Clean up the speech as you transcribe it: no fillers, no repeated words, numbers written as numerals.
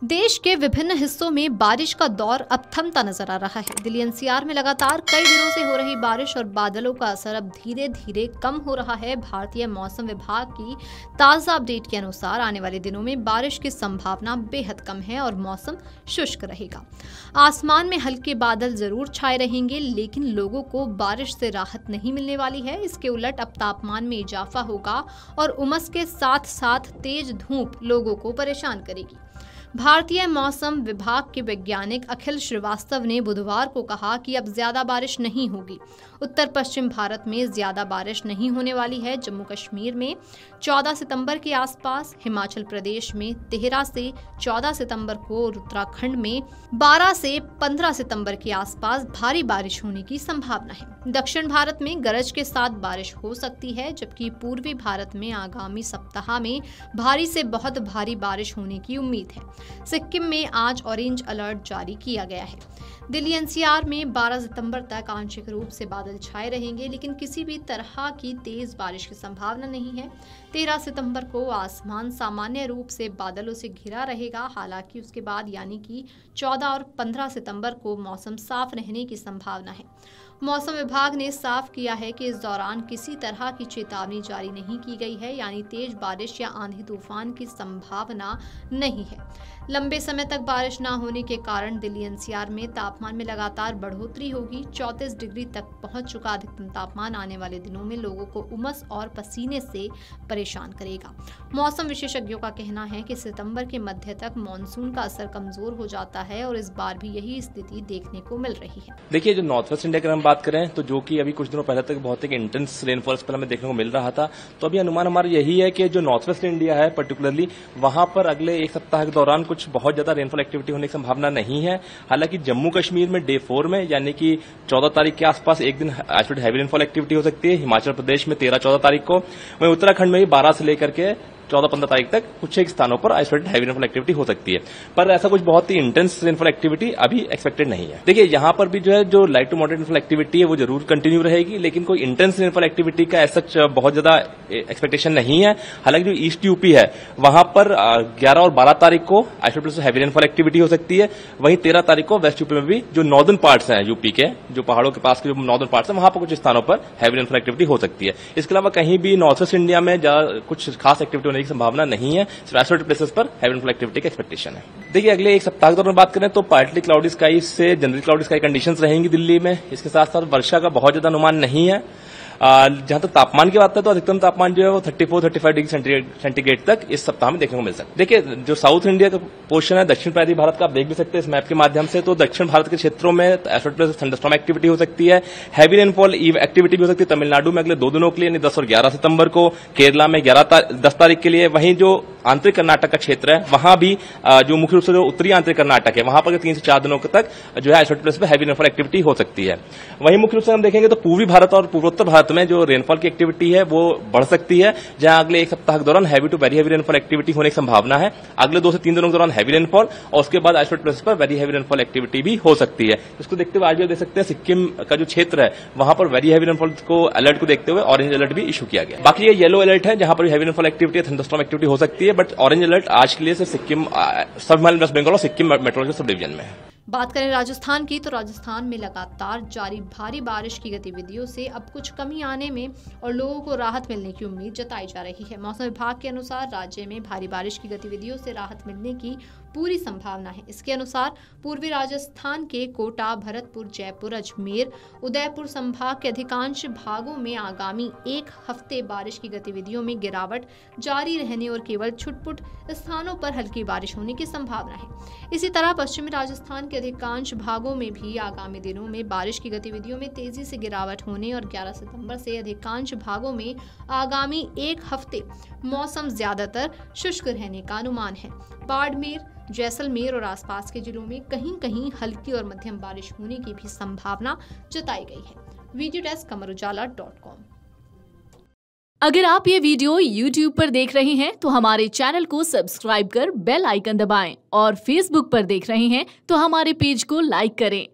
देश के विभिन्न हिस्सों में बारिश का दौर अब थमता नजर आ रहा है। दिल्ली एनसीआर में लगातार कई दिनों से हो रही बारिश और बादलों का असर अब धीरे धीरे कम हो रहा है। भारतीय मौसम विभाग की ताजा अपडेट के अनुसार आने वाले दिनों में बारिश की संभावना बेहद कम है और मौसम शुष्क रहेगा। आसमान में हल्के बादल जरूर छाए रहेंगे, लेकिन लोगों को बारिश से राहत नहीं मिलने वाली है। इसके उलट अब तापमान में इजाफा होगा और उमस के साथ साथ तेज धूप लोगों को परेशान करेगी। भारतीय मौसम विभाग के वैज्ञानिक अखिल श्रीवास्तव ने बुधवार को कहा कि अब ज्यादा बारिश नहीं होगी। उत्तर पश्चिम भारत में ज्यादा बारिश नहीं होने वाली है। जम्मू कश्मीर में 14 सितंबर के आसपास, हिमाचल प्रदेश में 13 से 14 सितंबर को और उत्तराखंड में 12 से 15 सितंबर के आसपास भारी बारिश होने की संभावना है। दक्षिण भारत में गरज के साथ बारिश हो सकती है, जबकि पूर्वी भारत में आगामी सप्ताह में भारी से बहुत भारी बारिश होने की उम्मीद है। सिक्किम में आज ऑरेंज अलर्ट जारी किया गया है। दिल्ली एनसीआर में 12 सितंबर तक आंशिक रूप से बादल छाए रहेंगे, लेकिन किसी भी तरह की तेज बारिश की संभावना नहीं है। 13 सितंबर को आसमान सामान्य रूप से बादलों से घिरा रहेगा। हालांकि उसके बाद यानी कि 14 और 15 सितंबर को मौसम साफ रहने की संभावना है। मौसम विभाग ने साफ किया है कि इस दौरान किसी तरह की चेतावनी जारी नहीं की गई है, यानी तेज बारिश या आंधी तूफान की संभावना नहीं है। लंबे समय तक बारिश न होने के कारण दिल्ली एनसीआर में तापमान में लगातार बढ़ोतरी होगी। 34 डिग्री तक पहुंच चुका अधिकतम तापमान आने वाले दिनों में लोगों को उमस और पसीने से परेशान करेगा। मौसम विशेषज्ञों का कहना है कि सितंबर के मध्य तक मानसून का असर कमजोर हो जाता है और इस बार भी यही स्थिति देखने को मिल रही है। देखिए, जो नॉर्थ वेस्ट इंडिया की हम बात करें तो जो कि अभी कुछ दिनों पहले तक बहुत ही इंटेंस रेनफॉल पर हमें देखने को मिल रहा था, तो अभी अनुमान हमारा यही है कि जो नॉर्थ वेस्ट इंडिया है पर्टिकुलरली वहां पर अगले एक सप्ताह के दौरान कुछ बहुत ज्यादा रेनफॉल एक्टिविटी होने की संभावना नहीं है। हालांकि जम्मू कश्मीर में डे 4 में यानी कि 14 तारीख के आसपास एक दिन आइसोलेटेड हैवी रेनफॉल एक्टिविटी हो सकती है। हिमाचल प्रदेश में 13-14 तारीख को, वहीं उत्तराखंड में भी 12 से लेकर के 14-15 तारीख तक कुछ एक स्थानों पर आइसोलेटेड हैवी रेनफॉल एक्टिविटी हो सकती है, पर ऐसा कुछ बहुत ही इंटेंस रेनफॉल एक्टिविटी अभी एक्सपेक्टेड नहीं है। देखिए, यहां पर भी जो है जो light to moderate rainfall activity है वो जरूर कंटिन्यू रहेगी, लेकिन कोई इंटेंस रेनफॉल एक्टिविटी का ऐसा बहुत ज्यादा एक्सपेक्टेशन नहीं है। हालांकि जो ईस्ट यूपी है वहां पर 11 और 12 तारीख को आइसोलेटेड हैवी रेनफॉल एक्टिविटी हो सकती है। वहीं 13 तारीख को वेस्ट यूपी में भी जो नॉर्दर्न पार्ट्स हैं यूपी के, जो पहाड़ों के पास के जो नॉर्दर्न पार्ट्स हैं, वहां पर कुछ स्थानों पर हैवी रेनफॉल एक्टिविटी हो सकती है। इसके अलावा कहीं भी नॉर्थ वेस्ट इंडिया में कुछ खास एक्टिविटी होने की संभावना नहीं है। आइसोलेटेड प्लेसेस पर हैवी रेनफॉल एक्टिविटी का एक्सपेक्टेशन है। देखिए, अगले एक सप्ताह के दौरान बात करें तो पार्टली क्लाउडी स्काई से जनरल क्लाउडी स्काई कंडीशंस रहेंगी दिल्ली में। इसके साथ साथ वर्षा का बहुत ज्यादा अनुमान नहीं है। जहां तक तापमान की बात है तो अधिकतम तापमान जो है वो 34-35 डिग्री सेंटीग्रेड तक इस सप्ताह में देखने को मिल सकता है। देखिए, जो साउथ इंडिया का पोर्शन है, दक्षिण प्रांतीय भारत का, आप देख भी सकते हैं इस मैप के माध्यम से, तो दक्षिण भारत के क्षेत्रों में आइसोलेटेड थंडरस्टॉर्म एक्टिविटी हो सकती है। हैवी रेनफॉल एक्टिविटी भी हो सकती है तमिलनाडु में अगले 2 दिनों के लिए, यानी 10 और 11 सितंबर को, केरला में 10 तारीख के लिए। वहीं जो आंतरिक कर्नाटक का क्षेत्र है वहां भी जो मुख्य रूप से जो उत्तरी आंतरिक कर्नाटक है वहां पर 3 से 4 दिनों तक जो है आइसोलेटेड प्लेस पर हैवी रेनफॉल एक्टिविटी हो सकती है। वहीं मुख्य रूप से हम देखेंगे तो पूर्वी भारत और पूर्वोत्तर भारत में जो रेनफॉल की एक्टिविटी है वो बढ़ सकती है, जहां अगले एक सप्ताह के दौरान heavy to very heavy rainfall activity होने की संभावना है। अगले 2 से 3 दिनों के दौरान हैवी रेनफॉल और उसके बाद आइसोलेटेड प्लेसेस पर वेरी हैवी रेनफॉल एक्टिविटी भी हो सकती है। इसको देखते हुए आज भी देख सकते हैं सिक्किम का जो क्षेत्र है वहां पर वेरी हैवी रेनफॉल को अलर्ट को देखते हुए ऑरेंज अलर्ट भी इशू किया गया। बाकी ये येलो अलर्ट है जहां पर heavy rainfall activity thunderstorm activity हो सकती है, बट ऑरेंज अलर्ट आज के लिए सिर्फ सिक्किम, सब हिमालयन वेस्ट बंगाल और सिक्किम मेट्रोलॉजिकल सब डिवीजन में है। बात करें राजस्थान की, तो राजस्थान में लगातार जारी भारी बारिश की गतिविधियों से अब कुछ कमी आने में और लोगों को राहत मिलने की उम्मीद जताई जा रही है। मौसम विभाग के अनुसार राज्य में भारी बारिश की गतिविधियों से राहत मिलने की पूरी संभावना है। इसके अनुसार पूर्वी राजस्थान के कोटा, भरतपुर, जयपुर, अजमेर, उदयपुर संभाग के अधिकांश भागों में आगामी एक हफ्ते बारिश की गतिविधियों में गिरावट जारी रहने और केवल छुटपुट स्थानों पर हल्की बारिश होने की संभावना है। इसी तरह पश्चिमी राजस्थान के अधिकांश भागों में भी आगामी दिनों में बारिश की गतिविधियों में तेजी से गिरावट होने और 11 सितंबर से अधिकांश भागों में आगामी एक हफ्ते मौसम ज्यादातर शुष्क रहने का अनुमान है। बाड़मेर, जैसलमेर और आसपास के जिलों में कहीं कहीं हल्की और मध्यम बारिश होने की भी संभावना जताई गई है। Video desk amarujala.com। अगर आप ये वीडियो YouTube पर देख रहे हैं तो हमारे चैनल को सब्सक्राइब कर बेल आइकन दबाएं और Facebook पर देख रहे हैं तो हमारे पेज को लाइक करें।